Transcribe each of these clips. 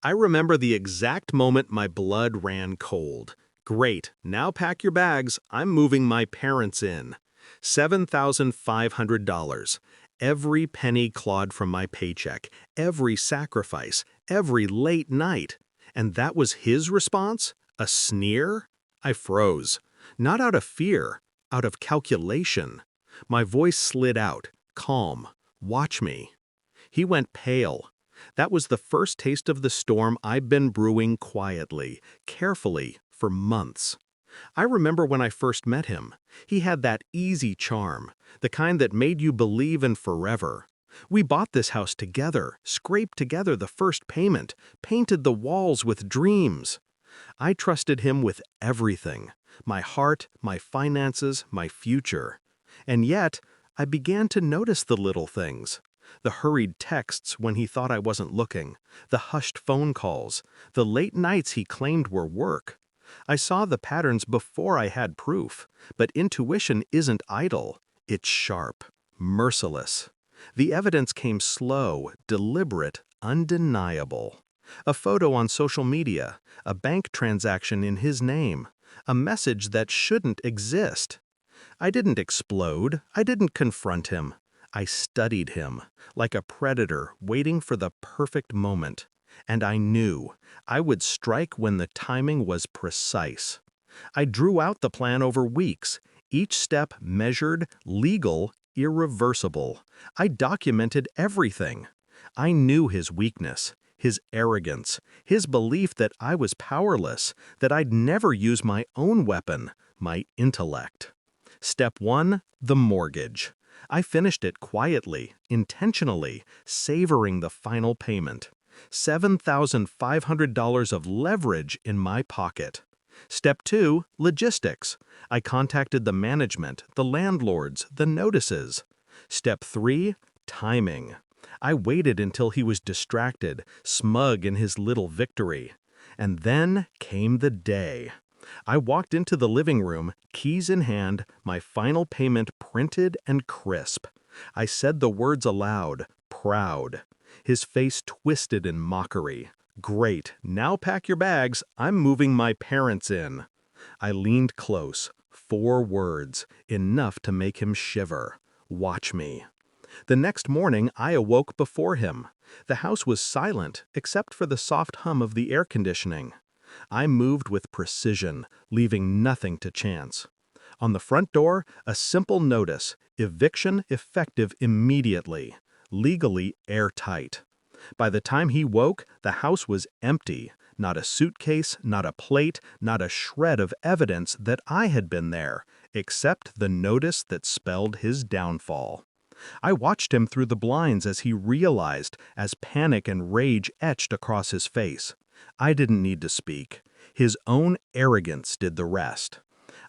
I remember the exact moment my blood ran cold. Great, now pack your bags, I'm moving my parents in. $7,500. Every penny clawed from my paycheck, every sacrifice, every late night. And that was his response? A sneer? I froze. Not out of fear, out of calculation. My voice slid out, calm. Watch me. He went pale. That was the first taste of the storm I'd been brewing quietly, carefully, for months. I remember when I first met him. He had that easy charm, the kind that made you believe in forever. We bought this house together, scraped together the first payment, painted the walls with dreams. I trusted him with everything, my heart, my finances, my future. And yet, I began to notice the little things. The hurried texts when he thought I wasn't looking, the hushed phone calls, the late nights he claimed were work. I saw the patterns before I had proof, but intuition isn't idle. It's sharp, merciless. The evidence came slow, deliberate, undeniable. A photo on social media, a bank transaction in his name, a message that shouldn't exist. I didn't explode, I didn't confront him. I studied him, like a predator waiting for the perfect moment. And I knew I would strike when the timing was precise. I drew out the plan over weeks, each step measured, legal, irreversible. I documented everything. I knew his weakness, his arrogance, his belief that I was powerless, that I'd never use my own weapon, my intellect. Step 1, the mortgage. I finished it quietly, intentionally, savoring the final payment. $7,500 of leverage in my pocket. Step 2, logistics. I contacted the management, the landlords, the notices. Step 3, timing. I waited until he was distracted, smug in his little victory. And then came the day. I walked into the living room, keys in hand, my final payment printed and crisp. I said the words aloud, proud. His face twisted in mockery. Great, now pack your bags, I'm moving my parents in. I leaned close, 4 words, enough to make him shiver. Watch me. The next morning, I awoke before him. The house was silent, except for the soft hum of the air conditioning. I moved with precision, leaving nothing to chance. On the front door, a simple notice, eviction effective immediately, legally airtight. By the time he woke, the house was empty, not a suitcase, not a plate, not a shred of evidence that I had been there, except the notice that spelled his downfall. I watched him through the blinds as he realized, as panic and rage etched across his face. I didn't need to speak. His own arrogance did the rest.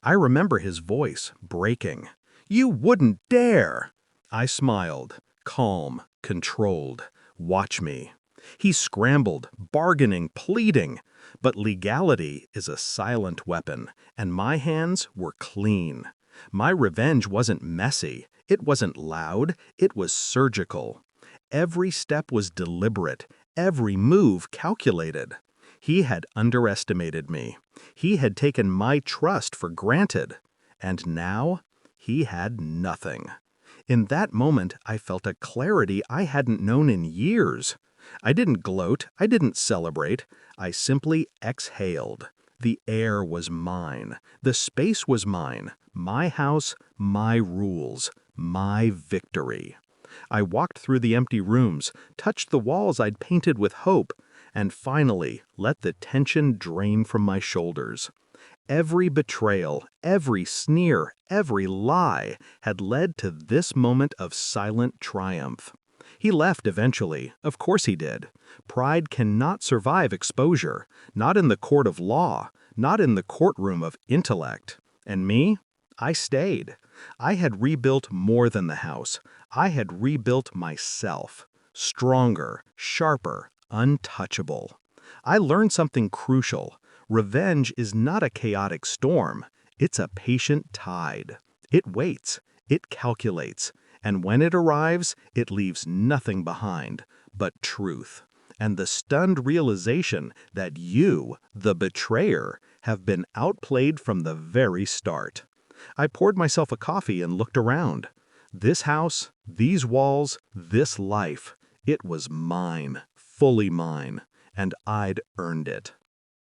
I remember his voice breaking. "You wouldn't dare!" I smiled, calm, controlled. Watch me. He scrambled, bargaining, pleading. But legality is a silent weapon, and my hands were clean. My revenge wasn't messy. It wasn't loud. It was surgical. Every step was deliberate, every move calculated. He had underestimated me. He had taken my trust for granted. And now, he had nothing. In that moment, I felt a clarity I hadn't known in years. I didn't gloat, I didn't celebrate. I simply exhaled. The air was mine. The space was mine. My house, my rules, my victory. I walked through the empty rooms, touched the walls I'd painted with hope, and finally let the tension drain from my shoulders. Every betrayal, every sneer, every lie had led to this moment of silent triumph. He left eventually, of course he did. Pride cannot survive exposure, not in the court of law, not in the courtroom of intellect. And me? I stayed. I had rebuilt more than the house. I had rebuilt myself. Stronger, sharper, untouchable. I learned something crucial. Revenge is not a chaotic storm. It's a patient tide. It waits. It calculates. And when it arrives, it leaves nothing behind but truth. and the stunned realization that you, the betrayer, have been outplayed from the very start. I poured myself a coffee and looked around. This house, these walls, this life, it was mine, fully mine, and I'd earned it.